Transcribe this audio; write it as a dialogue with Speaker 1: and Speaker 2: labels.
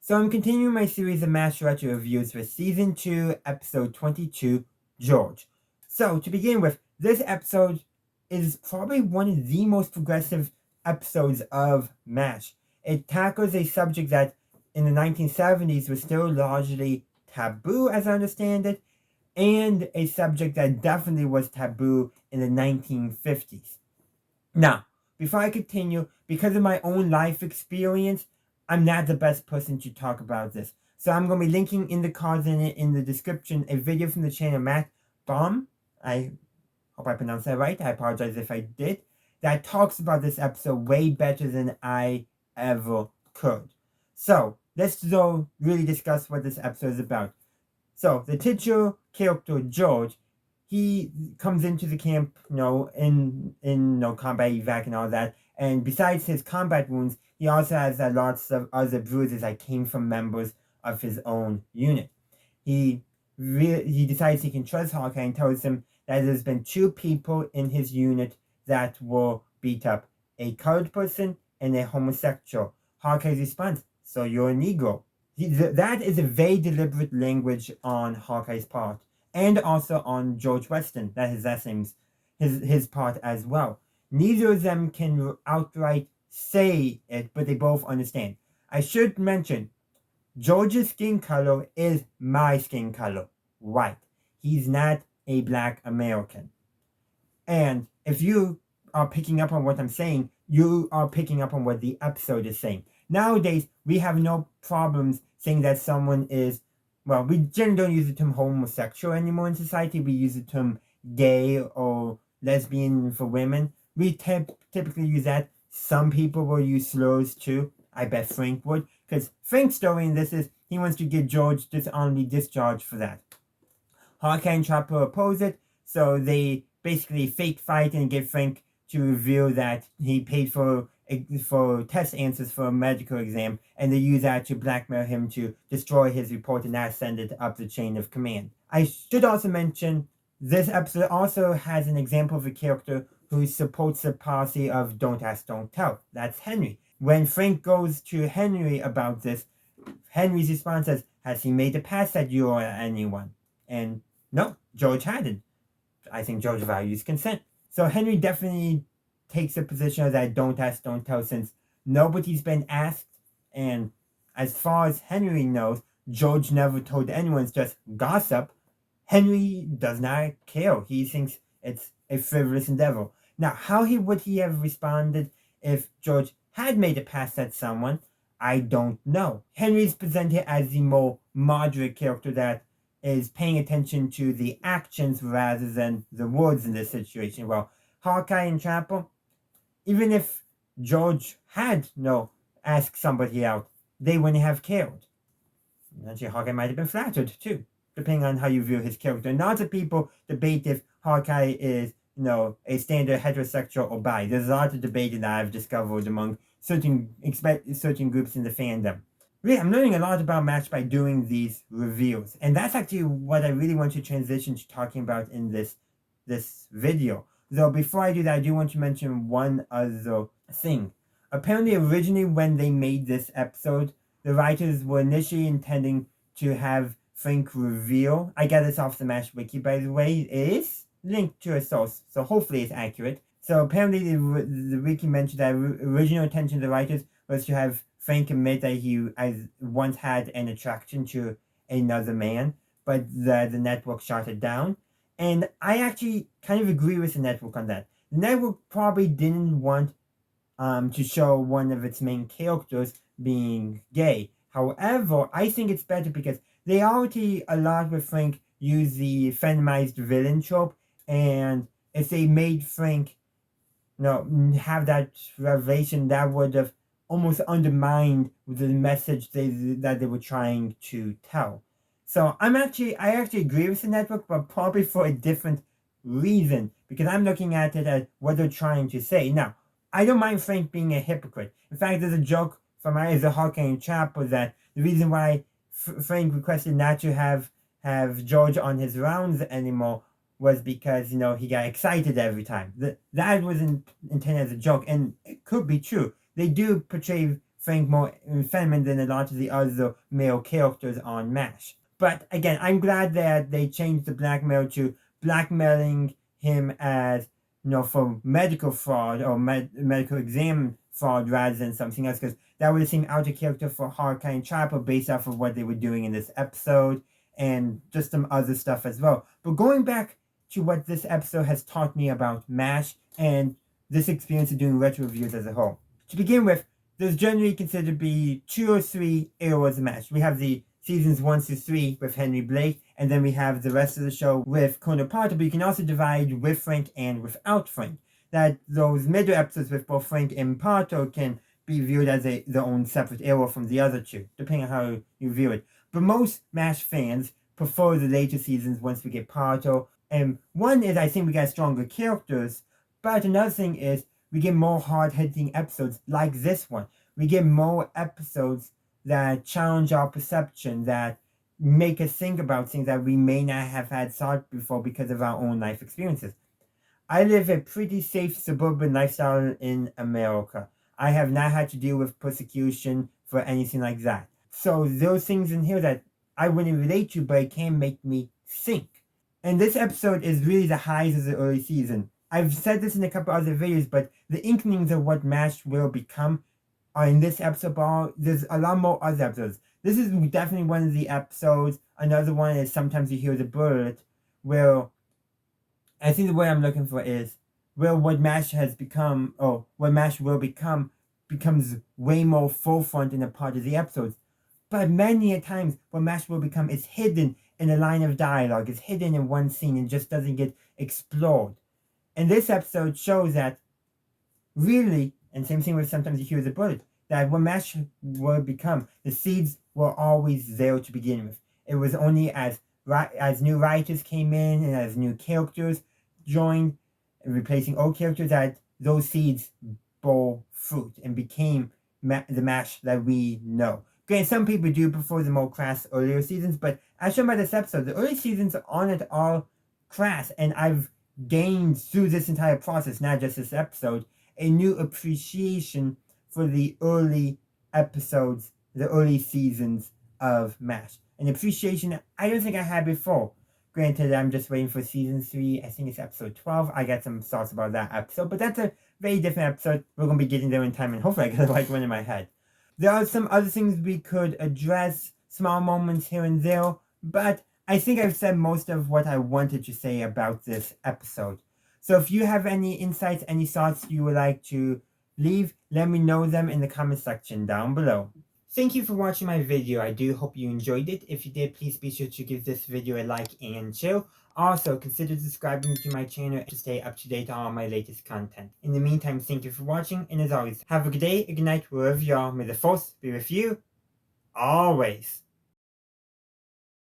Speaker 1: So I'm continuing my series of Mash Wikia reviews for Season 2, Episode 22, George. So, to begin with, this episode is probably one of the most progressive episodes of MASH. It tackles a subject that in the 1970s was still largely taboo, as I understand it, and a subject that definitely was taboo in the 1950s. Now, before I continue, because of my own life experience, I'm not the best person to talk about this. So I'm going to be linking in the cards and in the description a video from the channel Matt Baum. I hope I pronounced that right. I apologize if I did. That talks about this episode way better than I ever could. So let's go really discuss what this episode is about. So the titular character George, he comes into the camp, in combat evac and all that. And besides his combat wounds, he also has lots of other bruises that came from members of his own unit. He decides he can trust Hawkeye and tells him that there's been 2 people in his unit that were beat up, a colored person and a homosexual. Hawkeye's response, "So you're a Negro." That is a very deliberate language on Hawkeye's part, and also on George Weston, that his last name's his part as well. Neither of them can outright say it, but they both understand. I should mention, George's skin color is my skin color, white. He's not a black American. And if you are picking up on what I'm saying, you are picking up on what the episode is saying. Nowadays, we have no problems saying that someone is, well, we generally don't use the term homosexual anymore in society. We use the term gay or lesbian for women. We typically use that. Some people will use slurs too. I bet Frank would. Because Frank's story in this is he wants to get George dishonorably discharged for that. Hawkeye and Trapper oppose it, so they basically fake fight and get Frank to reveal that he paid for test answers for a medical exam, and they use that to blackmail him to destroy his report and not send it up the chain of command. I should also mention, this episode also has an example of a character who supports the policy of don't ask, don't tell. That's Henry. When Frank goes to Henry about this, Henry's response is, "Has he made a pass at you or anyone?" And no, George hadn't. I think George values consent. So Henry definitely takes a position of that don't ask, don't tell, since nobody's been asked, and as far as Henry knows, George never told anyone. It's just gossip. Henry does not care. He thinks it's a frivolous endeavor. Now, how would he have responded if George had made a pass at someone? I don't know. Henry's presented as the more moderate character that is paying attention to the actions rather than the words in this situation. Well, Hawkeye and Trapper, even if George had asked somebody out, they wouldn't have cared. Actually, Hawkeye might have been flattered too, depending on how you view his character. And lots of people debate if Hawkeye is, a standard heterosexual or bi. There's a lot of debate that I've discovered among certain groups in the fandom. Really, I'm learning a lot about MASH by doing these reviews. And that's actually what I really want to transition to talking about in this video. Though before I do that, I do want to mention one other thing. Apparently, originally when they made this episode, the writers were initially intending to have Frank reveal. I got this off the Mash Wiki, by the way. It is linked to a source, so hopefully it's accurate. So apparently the wiki mentioned that original intention of the writers was to have Frank admit that he once had an attraction to another man, but the network shot it down. And I actually kind of agree with the network on that. The network probably didn't want to show one of its main characters being gay. However, I think it's better because they already, a lot with Frank, use the feminized villain trope, and if they made Frank have that revelation, that would have almost undermined the message that they were trying to tell. So I actually agree with the network, but probably for a different reason, because I'm looking at it as what they're trying to say. Now, I don't mind Frank being a hypocrite. In fact, there's a joke from the Hawkeye and Trapper that the reason why Frank requested not to have George on his rounds anymore was because, he got excited every time. That was intended as a joke, and it could be true. They do portray Frank more feminine than a lot of the other male characters on MASH. But again, I'm glad that they changed the blackmail to blackmailing him as, for medical fraud or medical exam fraud rather than something else, because that would have seemed out of character for Hawkeye and Trapper based off of what they were doing in this episode and just some other stuff as well. But going back to what this episode has taught me about MASH and this experience of doing retro reviews as a whole. To begin with, there's generally considered to be 2 or 3 eras of MASH. We have the seasons 1 through 3 with Henry Blake, and then we have the rest of the show with Colonel Potter, but you can also divide with Frank and without Frank. That those middle episodes with both Frank and Potter can be viewed as their own separate era from the other two, depending on how you view it. But most MASH fans prefer the later seasons once we get Potter. And one is, I think we get stronger characters, but another thing is we get more hard-hitting episodes like this one. We get more episodes that challenge our perception, that make us think about things that we may not have had thought before because of our own life experiences. I live a pretty safe suburban lifestyle in America. I have not had to deal with persecution for anything like that. So those things in here that I wouldn't relate to, but it can make me think. And this episode is really the highs of the early season. I've said this in a couple other videos, but the inklings of what MASH will become are in this episode, but there's a lot more other episodes. This is definitely one of the episodes. Another one is Sometimes You Hear the Bird, where I think the word I'm looking for is where what MASH has become, or what MASH will become, becomes way more forefront in a part of the episodes. But many a times what MASH will become is hidden in a line of dialogue, is hidden in one scene and just doesn't get explored. And this episode shows that really, and same thing with Sometimes You Hear the Bird, that what MASH will become, the seeds were always there to begin with. It was only as new writers came in and as new characters joined, replacing old characters, that those seeds bore fruit and became the MASH that we know. Granted, some people do prefer the more crass earlier seasons, but as shown by this episode, the early seasons aren't at all crass, and I've gained through this entire process, not just this episode, a new appreciation for the early episodes, the early seasons of MASH. An appreciation I don't think I had before. Granted, I'm just waiting for season 3. I think it's episode 12. I got some thoughts about that episode, but that's a very different episode. We're going to be getting there in time, and hopefully I get the right one in my head. There are some other things we could address, small moments here and there, but I think I've said most of what I wanted to say about this episode. So if you have any insights, any thoughts you would like to leave, let me know them in the comment section down below. Thank you for watching my video. I do hope you enjoyed it. If you did, please be sure to give this video a like and share. Also, consider subscribing to my channel to stay up to date on all my latest content. In the meantime, thank you for watching, and as always, have a good day, a good night, wherever you are. May the force be with you, always.